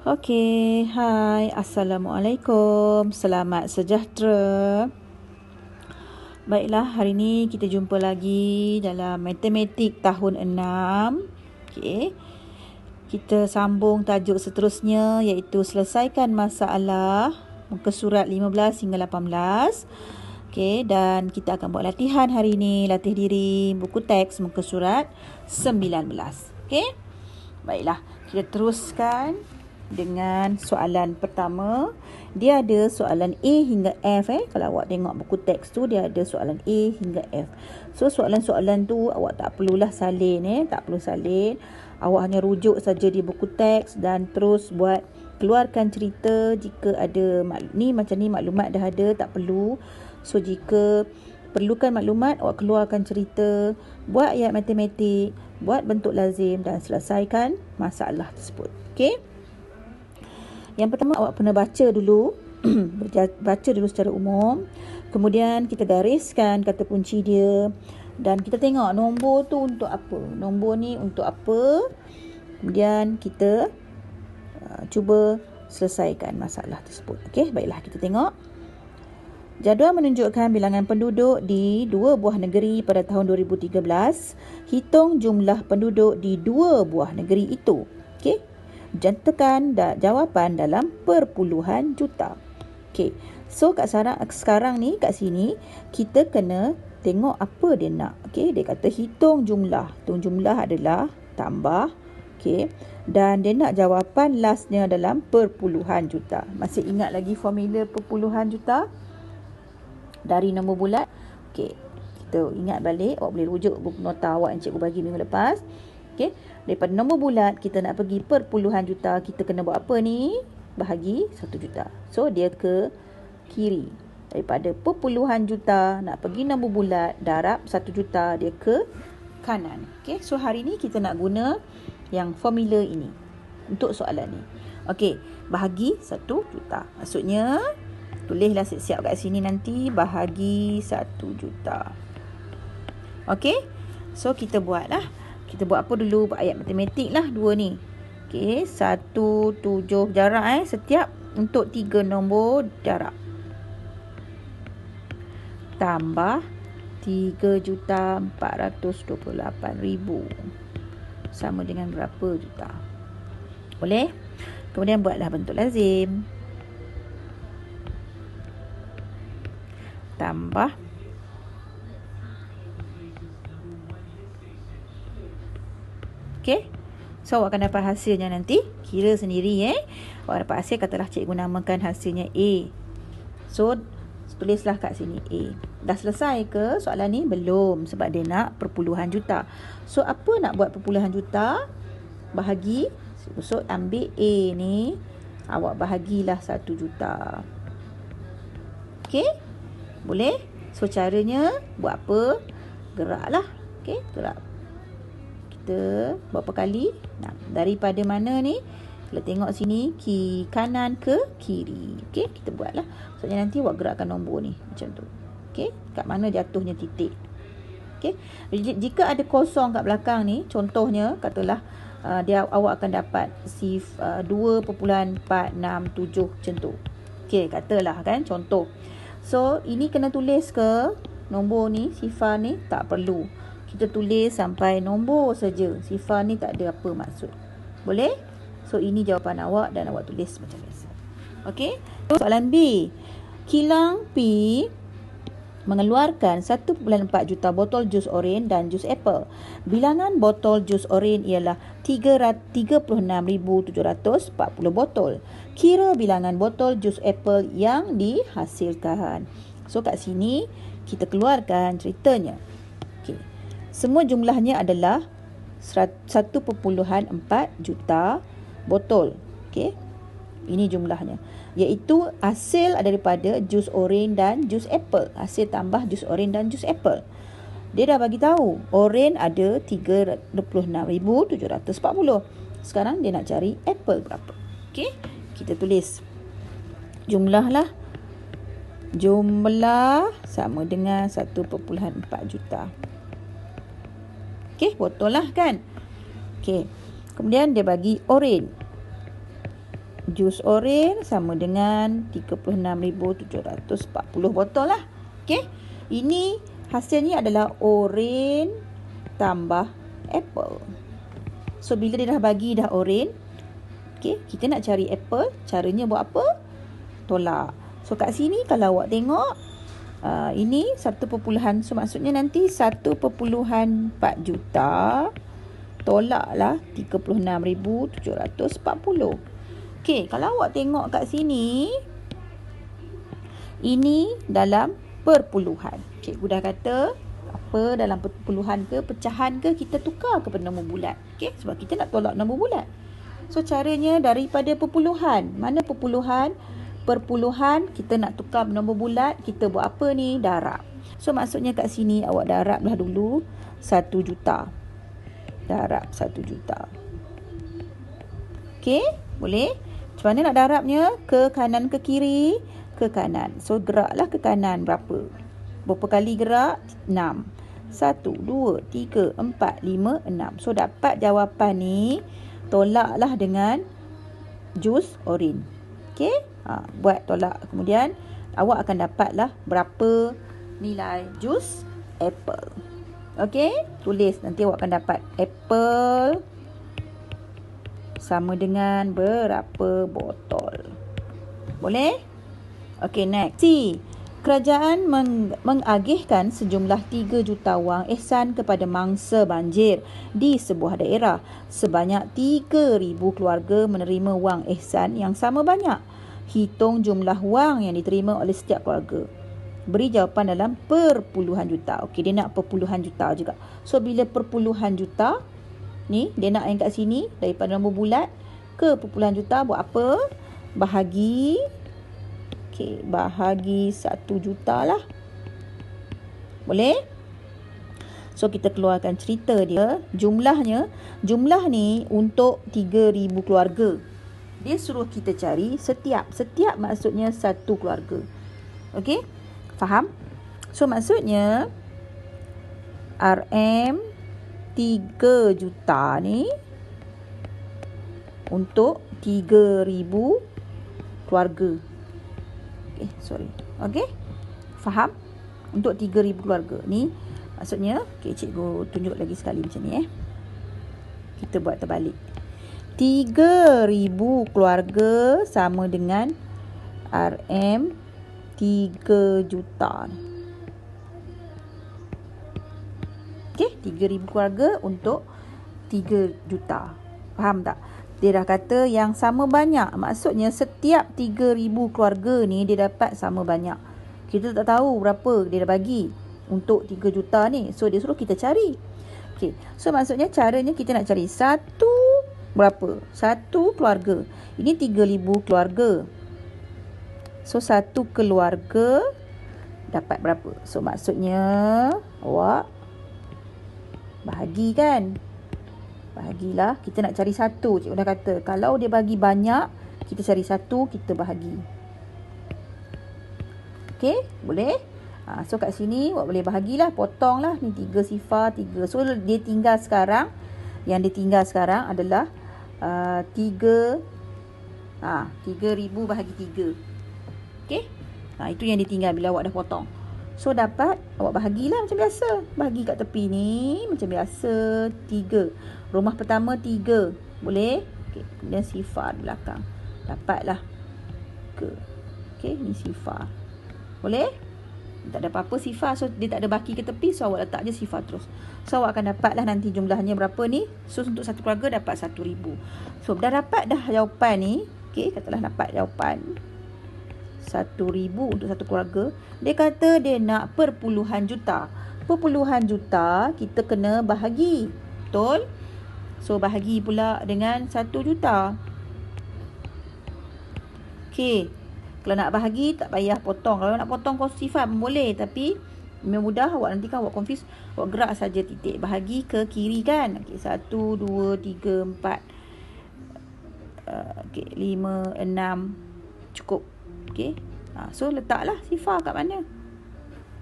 Okey, hai, Assalamualaikum, selamat sejahtera. Baiklah, hari ini kita jumpa lagi dalam matematik tahun 6. Okey, kita sambung tajuk seterusnya iaitu selesaikan masalah muka surat 15 hingga 18. Okey, dan kita akan buat latihan hari ini, latih diri buku teks muka surat 19. Okey, baiklah, kita teruskan dengan soalan pertama. Dia ada soalan A hingga F. Kalau awak tengok buku teks tu, dia ada soalan A hingga F. So soalan-soalan tu awak tak perlulah salin. Tak perlu salin. Awak hanya rujuk saja di buku teks dan terus buat, keluarkan cerita. Jika ada macam ni maklumat dah ada, tak perlu. So jika perlukan maklumat, awak keluarkan cerita, buat ayat matematik, buat bentuk lazim dan selesaikan masalah tersebut. Okey? Yang pertama, awak kena baca dulu. Baca dulu secara umum. Kemudian kita gariskan kata kunci dia. Dan kita tengok nombor tu untuk apa. Nombor ni untuk apa. Kemudian kita cuba selesaikan masalah tersebut. Okey, baiklah kita tengok. Jadual menunjukkan bilangan penduduk di dua buah negeri pada tahun 2013. Hitung jumlah penduduk di dua buah negeri itu. Okey. Jantakan jawapan dalam perpuluhan juta. Okey. So sekarang ni kat sini kita kena tengok apa dia nak. Okey, dia kata hitung jumlah. Hitung jumlah adalah tambah. Okey. Dan dia nak jawapan lastnya dalam perpuluhan juta. Masih ingat lagi formula perpuluhan juta? Dari nombor bulat. Okey. Kita ingat balik, awak boleh rujuk buku nota awak yang cikgu bagi minggu lepas. Okey, daripada nombor bulat kita nak pergi perpuluhan juta, kita kena buat apa ni? Bahagi 1 juta. So dia ke kiri. Daripada perpuluhan juta nak pergi nombor bulat, darab 1 juta, dia ke kanan. Okey, so hari ni kita nak guna yang formula ini untuk soalan ni. Okey, bahagi 1 juta. Maksudnya tulislah siap-siap kat sini nanti, bahagi 1 juta. Okey, so kita buatlah. Kita buat apa dulu? Buat ayat matematik lah dua ni. Okey, 1, 7 jarak setiap untuk 3 nombor jarak. Tambah 3,428,000. Sama dengan berapa juta? Boleh? Kemudian buatlah bentuk lazim. Tambah okey. So awak akan dapat hasilnya nanti. Kira sendiri Awak dapat hasil, katalah cikgu namakan hasilnya A. So tulislah kat sini A. Dah selesai ke soalan ni? Belum, sebab dia nak perpuluhan juta. So apa nak buat perpuluhan juta? Bahagi. So ambil A ni, awak bahagilah 1 juta. Okey? Boleh? So caranya buat apa? Geraklah. Okey, gerak. Kita berapa kali? Nah, daripada mana ni? Kalau tengok sini, kanan ke kiri. Okey, kita buatlah. Soalnya nanti awak gerakkan nombor ni macam tu. Okey, kat mana jatuhnya titik. Okey, jika ada kosong kat belakang ni, contohnya katalah awak akan dapat 2.467 macam tu. Okey, katalah kan contoh. So ini kena tulis ke nombor ni, sifar ni? Tak perlu. Kita tulis sampai nombor saja. Sifar ni tak ada apa maksud. Boleh? So ini jawapan awak dan awak tulis macam biasa. Okey? Soalan B. Kilang P mengeluarkan 1.4 juta botol jus oren dan jus apple. Bilangan botol jus oren ialah 36,740 botol. Kira bilangan botol jus apple yang dihasilkan. So kat sini kita keluarkan ceritanya. Okey. Semua jumlahnya adalah 1.4 juta botol. Okey. Ini jumlahnya. Iaitu hasil daripada jus oren dan jus apple. Hasil tambah jus oren dan jus apple. Dia dah bagi tahu oren ada 36,740. Sekarang dia nak cari apple berapa. Okey, kita tulis jumlah sama dengan 1.4 juta. Okey, botol lah kan. Okey. Kemudian dia bagi oren. jus oren sama dengan 36,740 botol lah. Okey. Ini hasilnya adalah oren tambah apple. So bila dia dah bagi dah oren, okey, kita nak cari apple, caranya buat apa? Tolak. So kat sini kalau awak tengok ini 1, so maksudnya nanti 1.4 juta tolaklah 36,740. Okey, kalau awak tengok kat sini, ini dalam perpuluhan. Cikgu dah kata apa dalam perpuluhan ke pecahan ke kita tukar kepada nombor bulat. Okey, sebab kita nak tolak nombor bulat. So caranya daripada perpuluhan. Mana perpuluhan? Perpuluhan kita nak tukar nombor bulat, kita buat apa ni? Darab. So maksudnya kat sini awak darablah dulu 1 juta. Darab 1 juta. Okey, boleh? Macam mana nak darabnya? Ke kanan ke kiri? Ke kanan. So geraklah ke kanan berapa? Berapa kali gerak? 6. 1, 2, 3, 4, 5, 6. So dapat jawapan ni, tolaklah dengan jus oren. Okey? Buat tolak. Kemudian awak akan dapatlah berapa nilai jus apple. Okey? Tulis. Nanti awak akan dapat apple sama dengan berapa botol. Boleh? Okey, next. C. Kerajaan mengagihkan sejumlah 3 juta wang ihsan kepada mangsa banjir di sebuah daerah. Sebanyak 3,000 keluarga menerima wang ihsan yang sama banyak. Hitung jumlah wang yang diterima oleh setiap keluarga. Beri jawapan dalam perpuluhan juta. Okey, dia nak perpuluhan juta juga. So, bila perpuluhan juta, ni dia nak yang kat sini daripada nombor bulat ke perpuluhan juta, buat apa? Bahagi. Okey, bahagi 1 juta lah. Boleh? So kita keluarkan cerita dia. Jumlah ni untuk 3,000 keluarga. Dia suruh kita cari setiap maksudnya satu keluarga. Okey? Faham? So maksudnya RM 3 juta ni untuk 3,000 keluarga. Okey? Faham? Untuk 3,000 keluarga ni maksudnya, cikgu tunjuk lagi sekali macam ni Kita buat terbalik. 3,000 keluarga sama dengan RM 3 juta. Okey, 3,000 keluarga untuk 3 juta. Faham tak? Dia dah kata yang sama banyak. Maksudnya setiap 3,000 keluarga ni dia dapat sama banyak. Kita tak tahu berapa dia dah bagi untuk 3 juta ni. So dia suruh kita cari. Okey. So maksudnya caranya kita nak cari satu berapa? Satu keluarga. Ini 3,000 keluarga. So satu keluarga dapat berapa? So maksudnya awak bahagi kan? Bahagilah. Kita nak cari satu. Cikgu dah kata kalau dia bagi banyak, kita cari satu, kita bahagi. Okey, boleh? So kat sini awak boleh bahagilah, potonglah. Ni 3 sifar, 3. So dia tinggal sekarang, yang dia tinggal sekarang adalah 3,000 bahagi 3. Okey? Itu yang ditinggal bila awak dah potong. So dapat, awak bahagilah macam biasa. Bahagi kat tepi ni macam biasa 3. Rumah pertama 3. Boleh? Okey, kemudian sifar di belakang. Dapatlah ke. Okey, ni sifar. Boleh? Tak ada apa-apa sifar. So dia tak ada baki ke tepi. So awak letak je sifar terus. So awak akan dapatlah nanti jumlahnya berapa ni. So untuk satu keluarga dapat 1,000. So dah dapat dah jawapan ni. Okey, katalah dapat jawapan 1,000 untuk satu keluarga. Dia kata dia nak perpuluhan juta. Perpuluhan juta kita kena bahagi. Betul? So bahagi pula dengan 1 juta. Okey. Kalau nak bahagi tak payah potong. Kalau nak potong kongsi sifar pun boleh. Tapi memang mudah awak nanti kan awak confuse. Awak gerak saja titik. Bahagi ke kiri kan. Okey, 1, 2, 3, 4. Okey, 5, 6. Cukup. Okey. So letaklah sifar kat mana.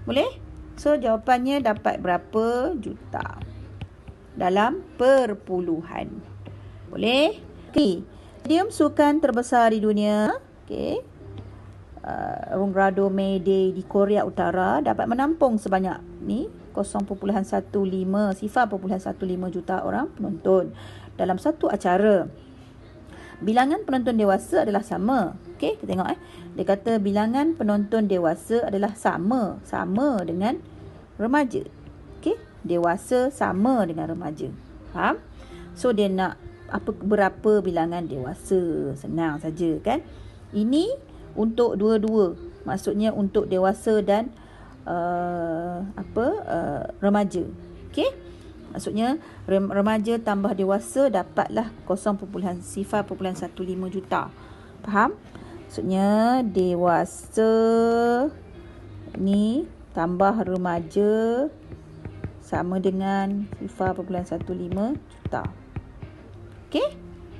Boleh? So jawapannya dapat berapa juta dalam perpuluhan. Boleh? Okey. Stadium sukan terbesar di dunia, okey, Rungrado Mayday di Korea Utara dapat menampung sebanyak ni 0.15 juta orang penonton dalam satu acara. Bilangan penonton dewasa adalah sama. Okey, kita tengok Dia kata bilangan penonton dewasa adalah sama dengan remaja. Okey, dewasa sama dengan remaja. Faham? So dia nak berapa bilangan dewasa. Senang saja kan? Ini untuk dua-dua. Maksudnya untuk dewasa dan remaja. Okey? Maksudnya remaja tambah dewasa dapatlah 0.15 juta. Faham? Maksudnya dewasa ni tambah remaja sama dengan 0.15 juta. Okey?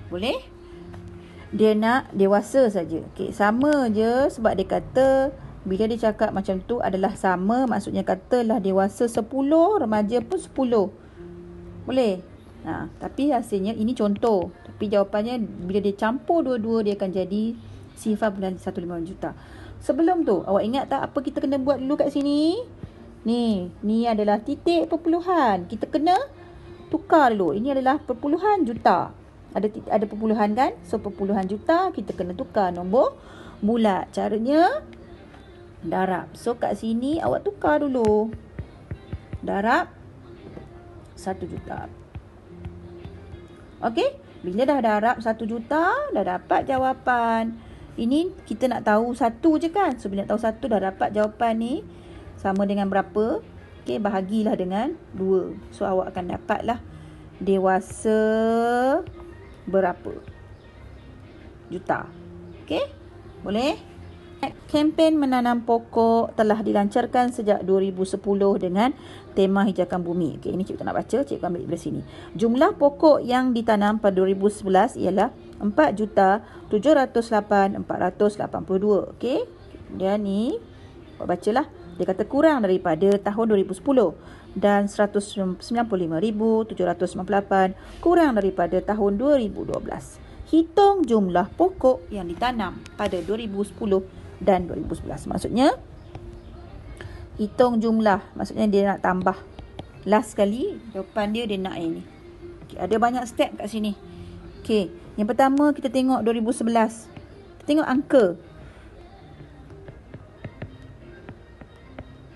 Boleh? Dia nak dewasa saja. Okey, sama je sebab dia kata bila dia cakap macam tu adalah sama, maksudnya katalah dewasa 10, remaja pun 10. Boleh? Tapi hasilnya ini contoh. Tapi jawapannya bila dia campur dua-dua dia akan jadi 0.15 juta. Sebelum tu, awak ingat tak apa kita kena buat dulu kat sini? Ni adalah titik perpuluhan. Kita kena tukar dulu. Ini adalah perpuluhan juta. Ada perpuluhan kan? So perpuluhan juta kita kena tukar nombor bulat. Caranya darab. So kat sini awak tukar dulu. Darab 1 juta. Okey? Bila dah darab 1 juta, dah dapat jawapan. Ini kita nak tahu satu je kan? So bila nak tahu satu dah dapat jawapan ni sama dengan berapa? Okey, bahagilah dengan 2. So awak akan dapatlah dewasa berapa juta. Okey? Boleh? Kempen menanam pokok telah dilancarkan sejak 2010 dengan tema hijakan bumi. Okey, ini cikgu tak nak baca, cikgu ambil dari sini. Jumlah pokok yang ditanam pada 2011 ialah 4,708,482. Okey. Kemudian ni bacalah. Dia kata kurang daripada tahun 2010 dan 195,798 kurang daripada tahun 2012. Hitung jumlah pokok yang ditanam pada 2010 dan 2011. Maksudnya hitung jumlah, maksudnya dia nak tambah. Last sekali jawapan dia nak ini. Okay, ada banyak step kat sini. Okey, yang pertama kita tengok 2011. Kita tengok angka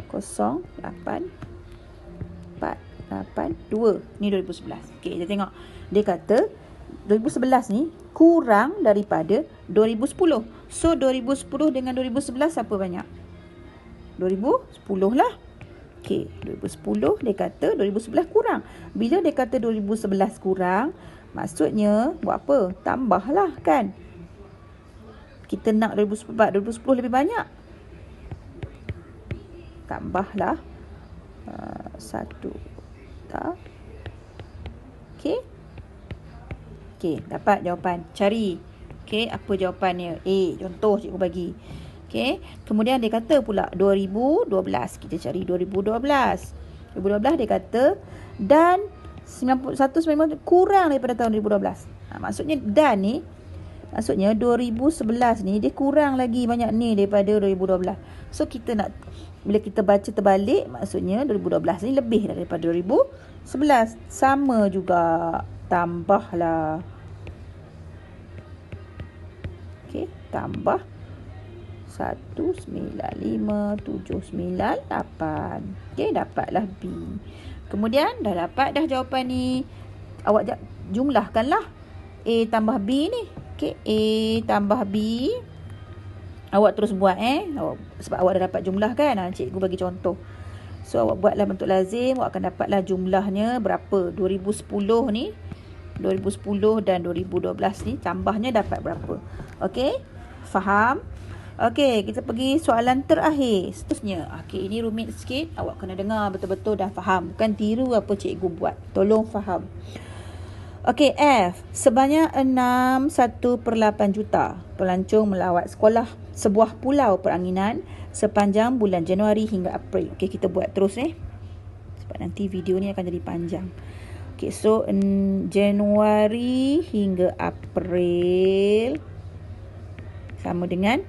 08482. Ni 2011. Okey, kita tengok. Dia kata 2011 ni kurang daripada 2010. So 2010 dengan 2011 apa banyak? 2010 lah. Okey, 2010 dia kata 2011 kurang. Bila dia kata 2011 kurang, maksudnya buat apa? Tambahlah kan. Kita nak 2010 lebih banyak. Tambahlah 1 juta. Okey. Okey, dapat jawapan. Cari. Okey, apa jawapannya? A, contoh cikgu bagi. Okey, kemudian dia kata pula 2012. Kita cari 2012. 2012 dia kata dan 195 kurang daripada tahun 2012. Maksudnya dan ni, maksudnya 2011 ni dia kurang lagi banyak ni daripada 2012. So kita nak, bila kita baca terbalik, maksudnya 2012 ni lebih daripada 2011. Sama juga. Tambahlah. Okey, tambah 195,798. Okey, dapatlah B. Kemudian dah dapat dah jawapan ni. Awak jumlahkanlah A tambah B ni. Okey, A tambah B. Awak terus buat sebab awak dah dapat jumlah kan. Cikgu bagi contoh. So awak buatlah bentuk lazim, awak akan dapatlah jumlahnya berapa. 2010 ni, 2010 dan 2012 ni tambahnya dapat berapa. Okey? Faham? Okey, kita pergi soalan terakhir. Seterusnya. Okey, ini rumit sikit. Awak kena dengar betul-betul dah faham. Bukan tiru apa cikgu buat. Tolong faham. Okey, F. Sebanyak 61/8 juta pelancong melawat sebuah pulau peranginan sepanjang bulan Januari hingga April. Okey, kita buat terus sebab nanti video ni akan jadi panjang. Okay, so Januari hingga April sama dengan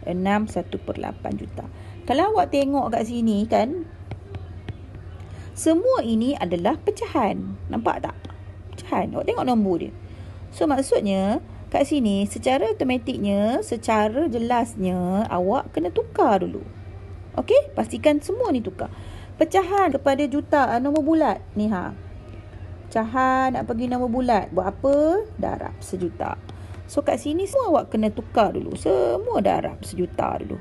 61/8 juta. Kalau awak tengok kat sini kan, semua ini adalah pecahan. Nampak tak? Pecahan. Awak tengok nombor dia. So maksudnya kat sini secara automatiknya, secara jelasnya awak kena tukar dulu. Okey, pastikan semua ni tukar. Pecahan kepada jutaan nombor bulat. Ni pecahan nak pergi nombor bulat. Buat apa? Darab sejuta. So kat sini semua awak kena tukar dulu. Semua darab sejuta dulu.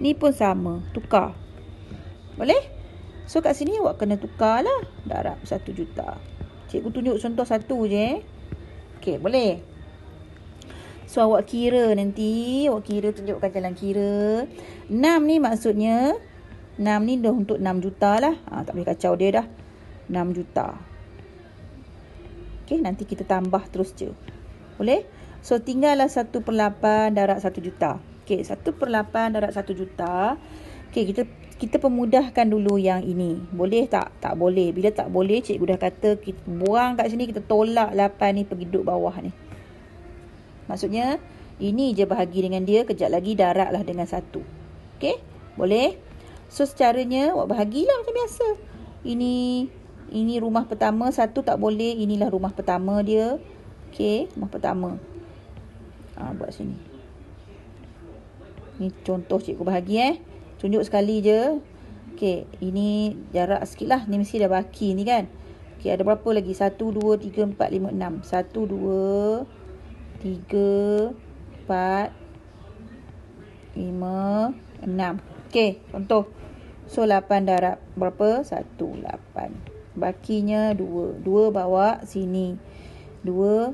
Ni pun sama, tukar. Boleh? So kat sini awak kena tukar lah. Darab 1 juta. Cikgu tunjuk contoh satu je. Okey, boleh? So awak kira nanti. Awak kira, tunjukkan jalan kira. 6 ni maksudnya 6 ni dah untuk 6 juta lah. Tak boleh kacau dia dah. 6 juta. Okey, nanti kita tambah terus je. Boleh? So tinggallah 1/8 darab 1 juta. Okey, 1/8 darab 1 juta. Okey, kita pemudahkan dulu yang ini. Boleh tak? Tak boleh. Bila tak boleh, cikgu dah kata kita buang kat sini, kita tolak 8 ni pergi duduk bawah ni. Maksudnya, ini je bahagi dengan dia, kejap lagi darablah dengan 1. Okey? Boleh? So, secaranya awak bahagilah macam biasa. Ini rumah pertama, 1 tak boleh. Inilah rumah pertama dia. Okey, rumah pertama. Buat sini. Ni contoh cikgu bahagi Tunjuk sekali je. Okey, ini jarak sikit lah. Ni mesti dah baki ni kan. Okey, ada berapa lagi? 1, 2, 3, 4, 5, 6. 1, 2, 3, 4, 5, 6. Okey, contoh. So, 8 darab berapa? 1, 8. Bakinya 2. 2 bawa sini. 2,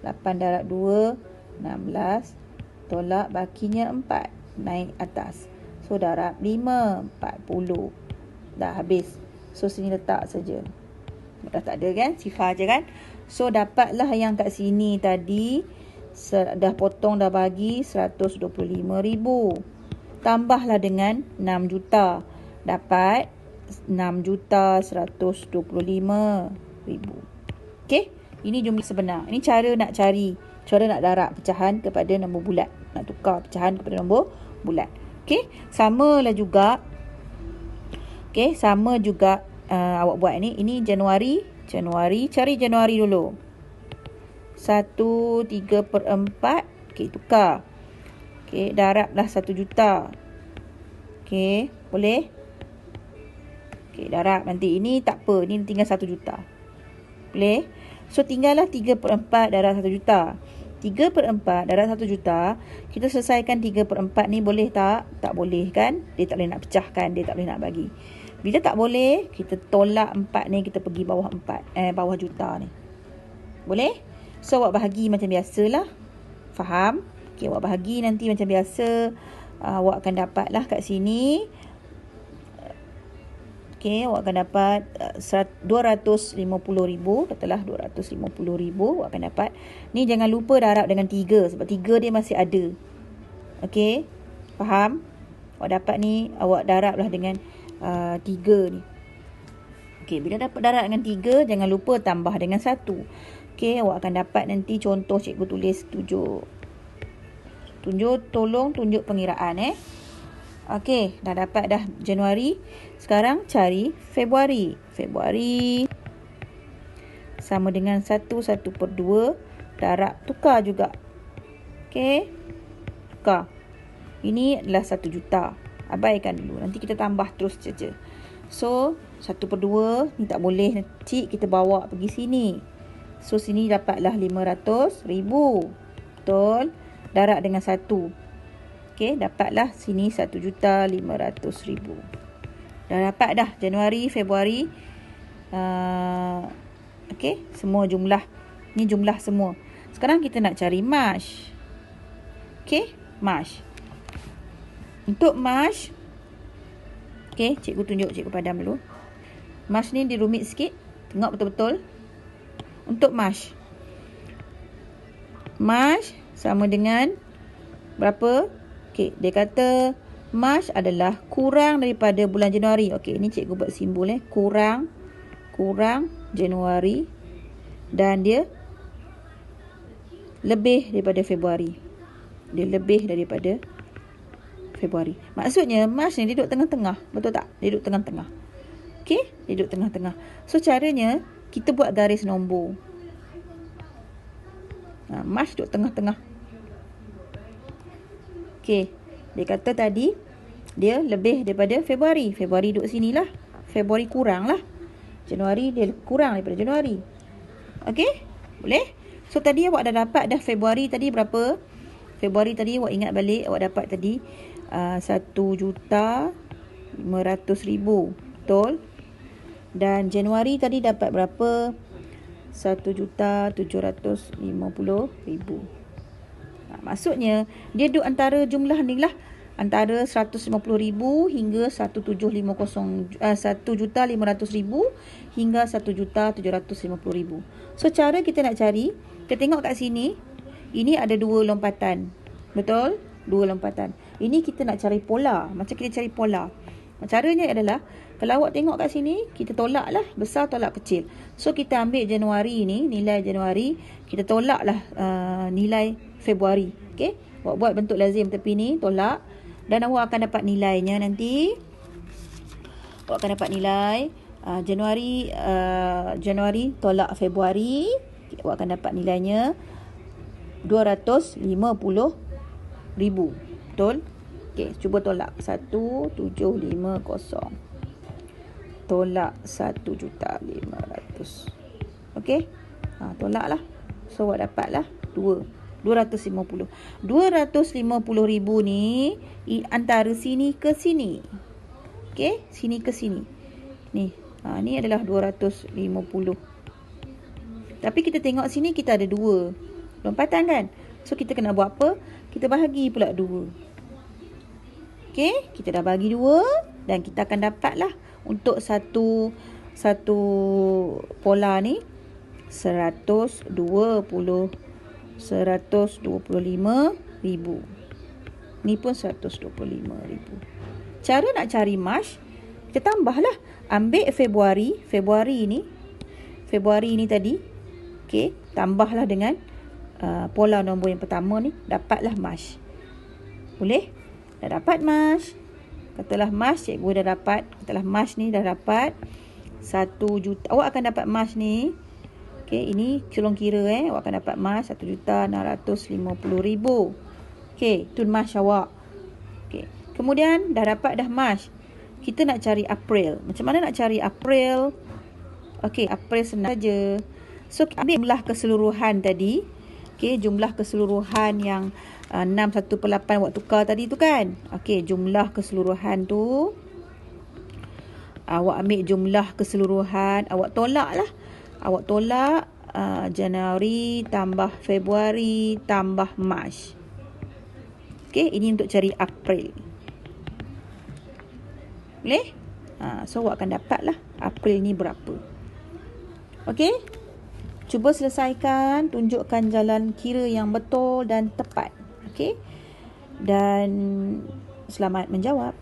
8 darab 2, 16. Tolak bakinya 4. Naik atas. So, darab 5, 40. Dah habis. So, sini letak saja. Dah tak ada kan? Sifar je kan? So, dapatlah yang kat sini tadi. Dah potong, dah bagi 125,000. Tambahlah dengan 6 juta. Dapat 6,125,000. Okey? Ini jumlah sebenar. Ini cara nak cari. Cara nak darab pecahan kepada nombor bulat. Nak tukar pecahan kepada nombor bulat. Okey, samalah juga. Okey, sama juga awak buat ni. Ini Januari. Cari Januari dulu. 1, 3/4. Okey, tukar. Okey, darablah 1 juta. Okey, boleh? Okey, darab nanti. Ini tak apa. Ini tinggal 1 juta. Boleh? So, tinggallah 3/4 darab 1 juta. 3/4 darab 1 juta. Kita selesaikan 3/4 ni, boleh tak? Tak boleh kan? Dia tak boleh nak pecahkan. Dia tak boleh nak bagi. Bila tak boleh, kita tolak 4 ni. Kita pergi bawah 4. Bawah juta ni. Boleh? So, awak bahagi macam biasalah. Faham? Okay, awak bahagi nanti macam biasa. Awak akan dapatlah kat sini. Okey, awak akan dapat 250,000. Katalah 250,000 awak akan dapat. Ni jangan lupa darab dengan 3. Sebab 3 dia masih ada. Okey, faham? Awak dapat ni, awak darablah dengan 3 ni. Okey, bila dapat darab dengan 3, jangan lupa tambah dengan 1. Okey, awak akan dapat nanti contoh cikgu tulis 7. Tolong tunjuk pengiraan Okey, dah dapat dah Januari. Sekarang cari Februari. Februari sama dengan 1/2. Darab, tukar juga. Okey, tukar. Ini adalah 1 juta. Abaikan dulu. Nanti kita tambah terus saja. So, 1/2 ni tak boleh. Cik, kita bawa pergi sini. So, sini dapatlah 500,000. Betul? Darab dengan 1. Okey, dapatlah sini 1,500,000. Dah dapat dah Januari, Februari. Okey, semua jumlah. Ni jumlah semua. Sekarang kita nak cari Mac. Okey, Mac. Untuk Mac, okey, cikgu tunjuk, cikgu padam dulu. Mac ni dirumit sikit. Tengok betul-betul. Untuk Mac. Mac sama dengan berapa? Okey, dia kata Mac adalah kurang daripada bulan Januari. Okey, ini cikgu buat simbol Kurang Januari, dan dia lebih daripada Februari. Dia lebih daripada Februari. Maksudnya Mac ni dia duduk tengah-tengah. Betul tak? Dia duduk tengah-tengah. Okey? Dia duduk tengah-tengah. So caranya kita buat garis nombor. Mac duduk tengah-tengah. Okey. Dia kata tadi dia lebih daripada Februari. Februari duduk sini lah. Februari kurang lah. Januari dia kurang daripada Januari. Okey? Boleh? So tadi awak dah dapat dah Februari tadi berapa? Februari tadi awak ingat balik, awak dapat tadi 1,500,000. Betul? Dan Januari tadi dapat berapa? 1,750,000. Maksudnya dia duduk antara jumlah ni lah, antara 150,000 hingga 1,500,000 hingga 1,750,000. So cara kita nak cari, kita tengok kat sini, ini ada 2 lompatan. Betul? 2 lompatan. Ini kita nak cari pola. Macam kita cari pola. Caranya adalah, kalau awak tengok kat sini, kita tolak lah. Besar tolak kecil. So kita ambil Januari ni, nilai Januari. Kita tolak lah nilai Februari. Okay? Awak buat bentuk lazim tepi ni, tolak. Dan awak akan dapat nilainya nanti. Awak akan dapat nilai Januari tolak Februari. Awak akan dapat nilainya 250,000. Betul? Okey, cuba tolak. 1,750. Tolak 1,500,000. Okey? Tolaklah. So awak dapatlah 250. 250,000 ni antara sini ke sini. Okey? Sini ke sini. Ni. Ni adalah 250. Tapi kita tengok sini kita ada 2 lompatan kan? So kita kena buat apa? Kita bahagi pula 2. Okey, kita dah bagi 2 dan kita akan dapatlah untuk satu pola ni 125,000. Ni pun 125,000. Cara nak cari Mac, kita tambahlah. Ambil Februari ni tadi. Okey, tambahlah dengan pola nombor yang pertama ni, dapatlah Mac. Boleh? Dah dapat Mac. Katalah Mac, cikgu dah dapat. Katalah Mac ni dah dapat 1 juta. Awak akan dapat Mac ni. Okey, ini tolong kira Awak akan dapat Mac 1,650,000. Okey, tu Mac awak. Okey. Kemudian dah dapat dah Mac. Kita nak cari April. Macam mana nak cari April? Okey, April senang saja. So, ambil jumlah keseluruhan tadi. Okey, jumlah keseluruhan yang 6/1/8 awak tukar tadi tu kan. Okey, jumlah keseluruhan tu. Awak ambil jumlah keseluruhan. Awak tolak lah. Awak tolak Januari tambah Februari tambah Mac. Okey, ini untuk cari April. Boleh? So awak akan dapat lah April ni berapa. Okey? Cuba selesaikan, tunjukkan jalan kira yang betul dan tepat. Okey? Dan selamat menjawab.